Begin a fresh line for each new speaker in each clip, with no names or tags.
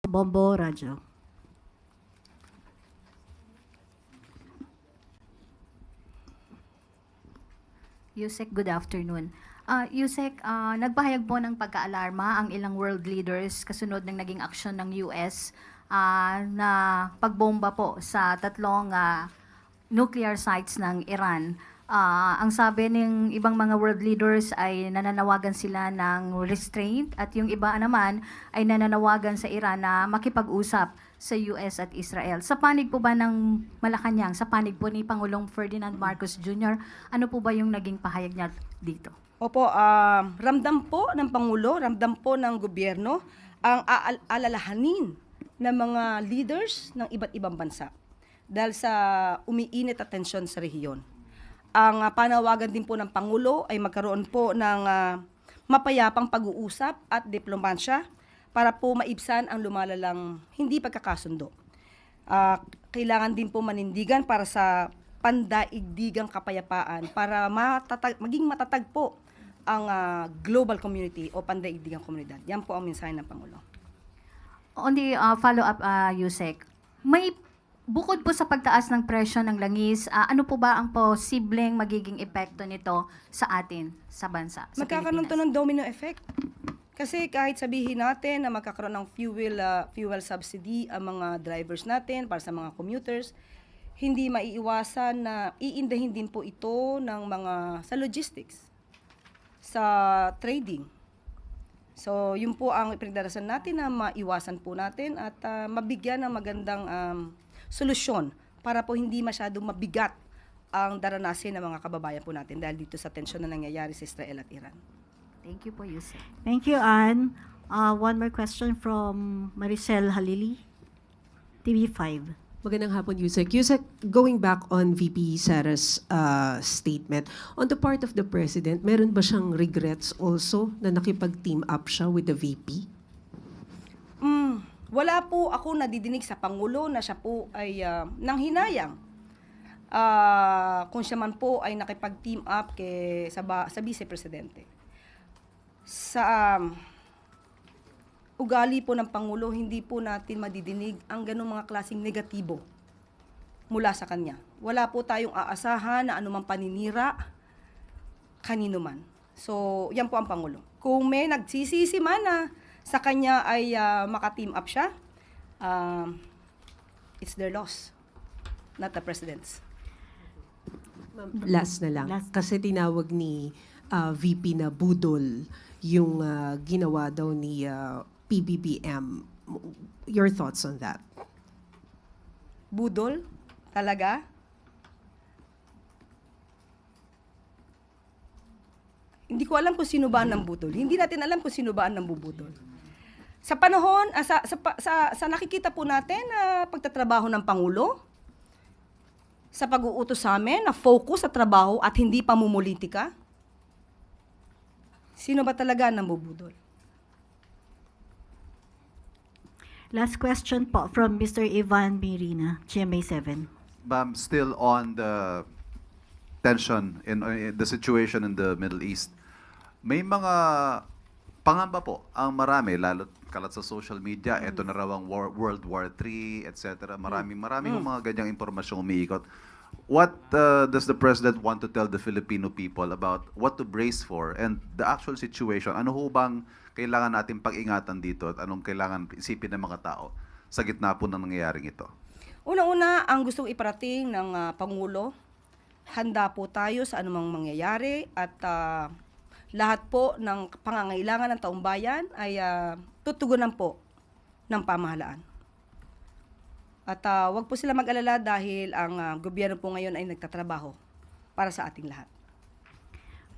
Bombo Radyo.
Yusek, good afternoon. Yusek, nagpahayag po ng pagkaalarma ang ilang world leaders kasunod ng naging aksyon ng US na pagbomba po sa tatlong nuclear sites ng Iran. Ang sabi ng ibang mga world leaders ay nananawagan sila ng restraint at yung iba naman ay nananawagan sa Iran na makipag-usap sa US at Israel. Sa panig po ba ng Malacanang, sa panig po ni Pangulong Ferdinand Marcos Jr., ano po ba yung naging pahayag niya dito?
Opo, ramdam po ng Pangulo, ramdam po ng gobyerno ang alalahanin ng mga leaders ng iba't ibang bansa dahil sa umiinit at tensyon sa rehiyon. Ang panawagan din po ng Pangulo ay magkaroon po ng mapayapang pag-uusap at diplomasya para po maibsan ang lumalalang hindi pagkakasundo. Kailangan din po manindigan para sa pandaigdigang kapayapaan para maging matatag po ang global community o pandaigdigang komunidad. Yan po ang mensahe ng Pangulo.
On the follow-up, Yusek, may bukod po sa pagtaas ng presyo ng langis, ano po ba ang posibleng magiging epekto nito sa atin, sa bansa, sa
Magkakaroon to
Pilipinas?
ng domino effect. Kasi kahit sabihin natin na magkakaroon ng fuel subsidy ang mga drivers natin para sa mga commuters, hindi maiiwasan na iindahin din po ito ng mga sa logistics, sa trading. So, yun po ang ipinagdarasan natin na maiwasan po natin at mabigyan ng magandang solusyon para po hindi masyadong mabigat ang daranasin ng mga kababayan po natin dahil dito sa tensyon na nangyayari sa Israel at Iran.
Thank you po, Yusek.
Thank you, Anne. One more question from Maricel Halili, TV5.
Magandang hapon, Yusek. Yusek, going back on VP Sara's statement, on the part of the President, meron ba siyang regrets also na nakipag-team up siya with the VP?
Wala po ako nadidinig sa Pangulo na siya po ay nanghinayang. Kung siya man po ay nakipag-team up sa Vice Presidente. Sa ugali po ng Pangulo, hindi po natin madidinig ang ganung mga klaseng negatibo mula sa kanya. Wala po tayong aasahan na anumang paninira kanino man. So, yan po ang Pangulo. Kung may nagsisisi man na sa kanya ay maka-team up siya, it's their loss, not the President's.
Last na lang.
Last.
Kasi tinawag ni VP na budol yung ginawa daw ni PBBM. Your thoughts on that?
Budol? Talaga? Hindi ko alam kung sino ba ang budol. Hindi natin alam kung sino ba ang bubudol. Sa panahon, sa nakikita po natin na pagtatrabaho ng Pangulo, sa pag-uutos sa amin na focus sa trabaho at hindi pamumulitika, sino ba talaga ang bubudol?
Last question po from Mr. Ivan Mirina, GMA7.
Ma'am, still on the tension in the situation in the Middle East. May mga pangamba po ang marami, lalo kalat sa social media, ito na raw ang World War III, etc. Maraming mga ganyang impormasyong umiikot. What does the President want to tell the Filipino people about what to brace for and the actual situation? Ano ho bang kailangan natin pag-ingatan dito at anong kailangan isipin ng mga tao sa gitna po ng nangyayaring ito?
Una-una, ang gustong iparating ng Pangulo, handa po tayo sa anumang mangyayari at lahat po ng pangangailangan ng taong bayan ay tutugunan po ng pamahalaan. At wag po sila mag-alala dahil ang gobyerno po ngayon ay nagtatrabaho para sa ating lahat.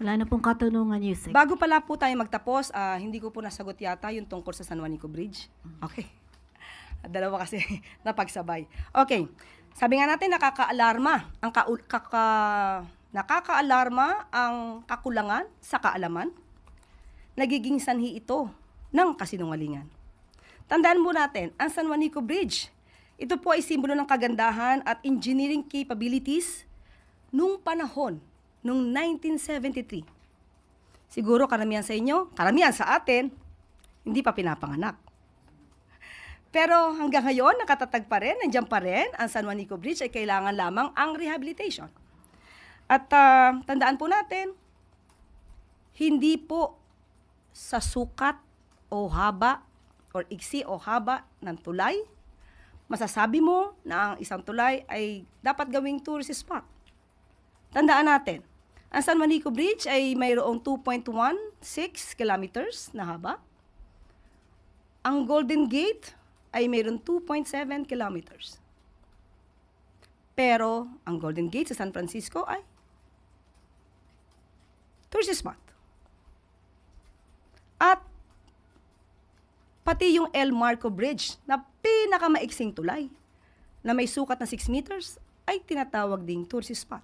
Wala na pong katanungan, Yusek.
Bago pala po tayo magtapos, hindi ko po nasagot yata yung tungkol sa San Juanico Bridge. Okay. Dalawa kasi napagsabay. Okay. Sabi nga natin, nakakaalarma ang kakulangan sa kaalaman. Nagiging sanhi ito ng kasinungalingan. Tandaan mo natin, ang San Juanico Bridge, ito po ay simbolo ng kagandahan at engineering capabilities nung panahon, nung 1973. Siguro karamihan sa inyo, karamihan sa atin, hindi pa pinapanganak. Pero hanggang ngayon, nakatatag pa rin, nandiyan pa rin, ang San Juanico Bridge ay kailangan lamang ang rehabilitation. At tandaan po natin, hindi po sa sukat o haba or iksi o haba ng tulay, masasabi mo na ang isang tulay ay dapat gawing tourist spot. Tandaan natin, ang San Juanico Bridge ay mayroong 2.16 kilometers na haba. Ang Golden Gate ay mayroong 2.7 kilometers. Pero ang Golden Gate sa San Francisco ay tourist spot. At pati yung El Marco Bridge na pinakamaiksing tulay na may sukat na 6 meters ay tinatawag ding tourist spot.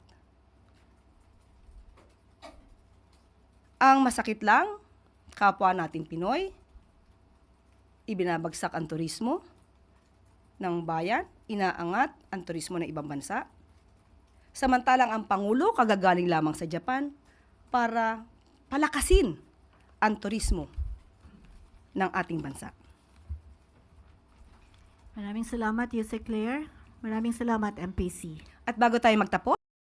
Ang masakit lang, kapwa natin Pinoy, ibinabagsak ang turismo ng bayan, inaangat ang turismo ng ibang bansa. Samantalang ang Pangulo kagagaling lamang sa Japan para palakasin ang turismo ng ating bansa.
Maraming salamat, Yusek Claire. Maraming salamat, MPC.
At bago tayo magtapos,